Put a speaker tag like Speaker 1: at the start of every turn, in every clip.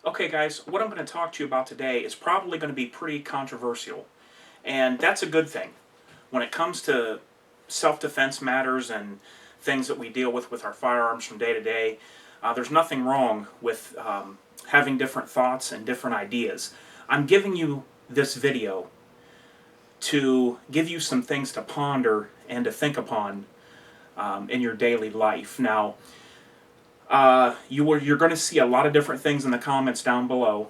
Speaker 1: Okay, guys, what I'm going to talk to you about today is probably going to be pretty controversial, and that's a good thing. When it comes to self-defense matters and things that we deal with our firearms from day to day, there's nothing wrong with having different thoughts and different ideas. I'm giving you this video to give you some things to ponder and to think upon in your daily life. Now, you're going to see a lot of different things in the comments down below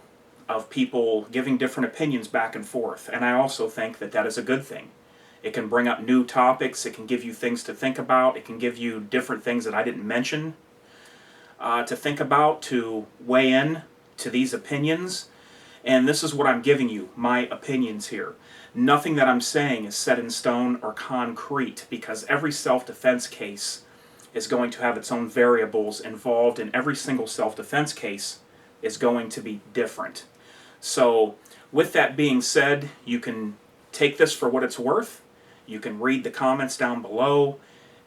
Speaker 1: of people giving different opinions back and forth, and I also think that that is a good thing. It can bring up new topics, it can give you things to think about, it can give you different things that I didn't mention to think about, to weigh in to these opinions, and this is what I'm giving you, my opinions here. Nothing that I'm saying is set in stone or concrete, because every self-defense case is going to have its own variables involved, and every single self-defense case is going to be different. So with that being said, you can take this for what it's worth. You can read the comments down below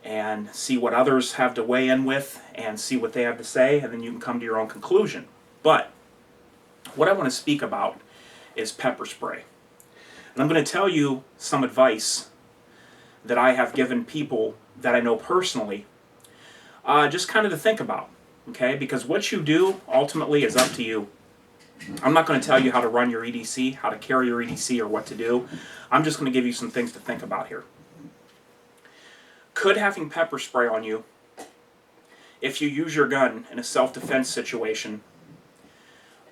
Speaker 1: and see what others have to weigh in with and see what they have to say, and then you can come to your own conclusion. But what I want to speak about is pepper spray. And I'm going to tell you some advice that I have given people that I know personally, just kind of to think about, okay? Because what you do ultimately is up to you. I'm not going to tell you how to run your EDC, how to carry your EDC, or what to do. I'm just going to give you some things to think about here. Could having pepper spray on you, if you use your gun in a self-defense situation,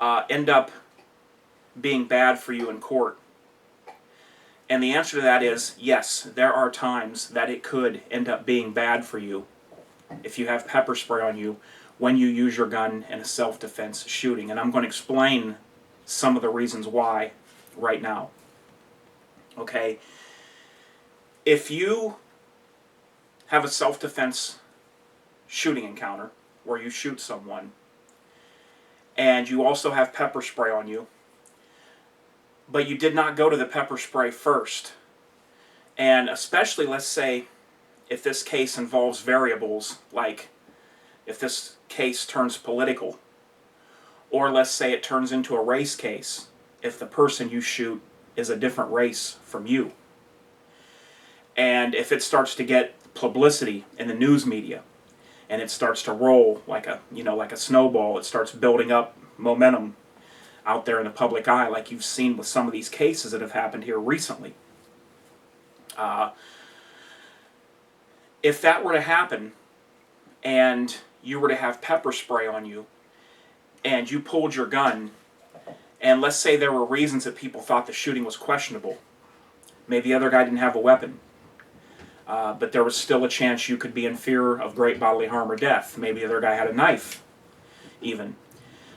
Speaker 1: end up being bad for you in court? And the answer to that is yes, there are times that it could end up being bad for you if you have pepper spray on you when you use your gun in a self-defense shooting. And I'm going to explain some of the reasons why right now. Okay? If you have a self-defense shooting encounter where you shoot someone and you also have pepper spray on you, but you did not go to the pepper spray first, and especially, let's say, if this case involves variables, like if this case turns political, or let's say it turns into a race case, if the person you shoot is a different race from you, and if it starts to get publicity in the news media, and it starts to roll like a snowball, it starts building up momentum out there in the public eye, like you've seen with some of these cases that have happened here recently. If that were to happen, and you were to have pepper spray on you, and you pulled your gun, and let's say there were reasons that people thought the shooting was questionable. Maybe the other guy didn't have a weapon, but there was still a chance you could be in fear of great bodily harm or death. Maybe the other guy had a knife, even.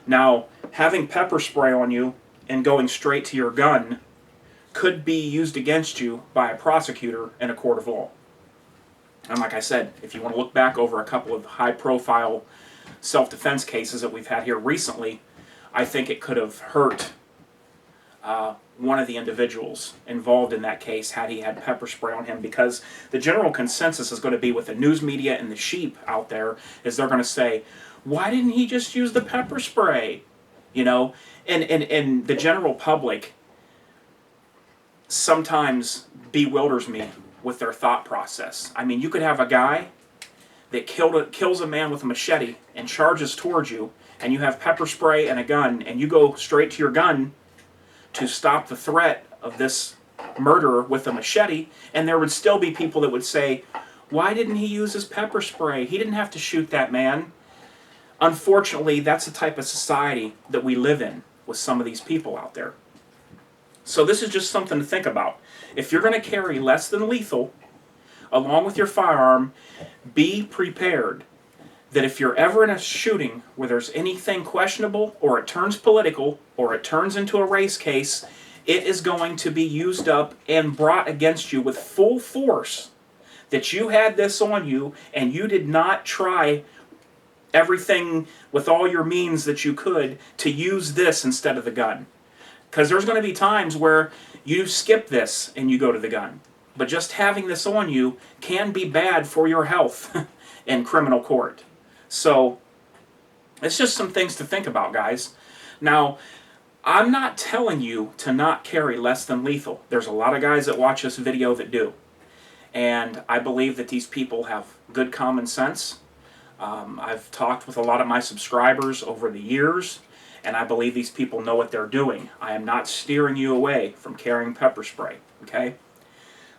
Speaker 1: Now, having pepper spray on you and going straight to your gun could be used against you by a prosecutor in a court of law. And like I said, if you want to look back over a couple of high-profile self-defense cases that we've had here recently, I think it could have hurt one of the individuals involved in that case had he had pepper spray on him, because the general consensus is going to be with the news media and the sheep out there is they're going to say, why didn't he just use the pepper spray? You know, and the general public sometimes bewilders me with their thought process. I mean, you could have a guy that kills a man with a machete and charges towards you, and you have pepper spray and a gun, and you go straight to your gun to stop the threat of this murderer with a machete, and there would still be people that would say, why didn't he use his pepper spray? He didn't have to shoot that man. Unfortunately, that's the type of society that we live in with some of these people out there. So this is just something to think about. If you're going to carry less than lethal along with your firearm, be prepared that if you're ever in a shooting where there's anything questionable, or it turns political, or it turns into a race case, it is going to be used up and brought against you with full force that you had this on you and you did not try everything with all your means that you could to use this instead of the gun. Because there's going to be times where you skip this and you go to the gun. But just having this on you can be bad for your health in criminal court. So it's just some things to think about, guys. Now, I'm not telling you to not carry less than lethal. There's a lot of guys that watch this video that do. And I believe that these people have good common sense. I've talked with a lot of my subscribers over the years, and I believe these people know what they're doing. I am not steering you away from carrying pepper spray, okay?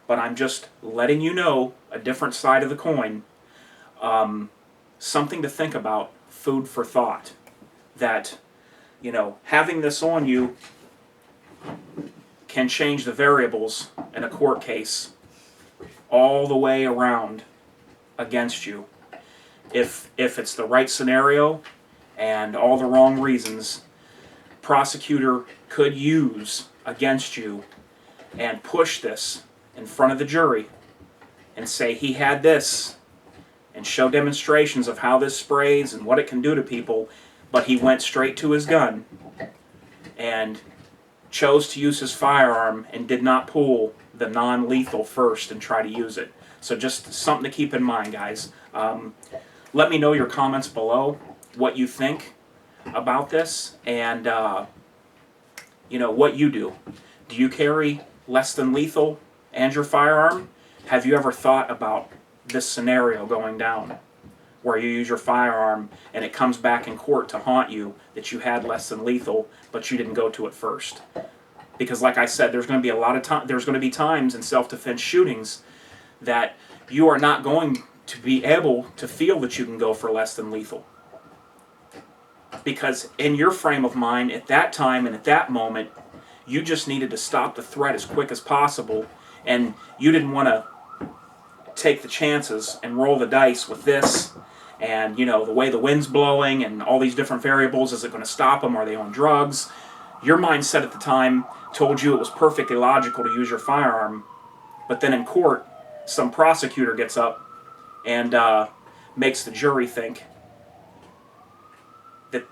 Speaker 1: But I'm just letting you know a different side of the coin. Something to think about, food for thought. That, you know, having this on you can change the variables in a court case all the way around against you. If it's the right scenario and all the wrong reasons, prosecutor could use against you and push this in front of the jury and say he had this and show demonstrations of how this sprays and what it can do to people, but he went straight to his gun and chose to use his firearm and did not pull the non-lethal first and try to use it. So just something to keep in mind, guys. Let me know your comments below, what you think about this, and you know, what you do. Do you carry less than lethal and your firearm? Have you ever thought about this scenario going down, where you use your firearm and it comes back in court to haunt you that you had less than lethal, but you didn't go to it first? Because like I said, there's going to be a lot of time. There's going to be times in self-defense shootings that you are not going to be able to feel that you can go for less than lethal. Because in your frame of mind, at that time and at that moment, you just needed to stop the threat as quick as possible, and you didn't want to take the chances and roll the dice with this, and you know, the way the wind's blowing and all these different variables. Is it going to stop them? Are they on drugs? Your mindset at the time told you it was perfectly logical to use your firearm, but then in court, some prosecutor gets up and makes the jury think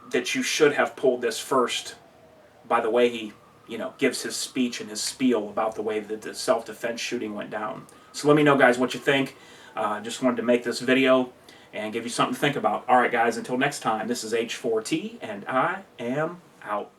Speaker 1: that you should have pulled this first, by the way he, you know, gives his speech and his spiel about the way that the self-defense shooting went down. So let me know, guys, what you think. Just wanted to make this video and give you something to think about. All right, guys, until next time, this is H4T, and I am out.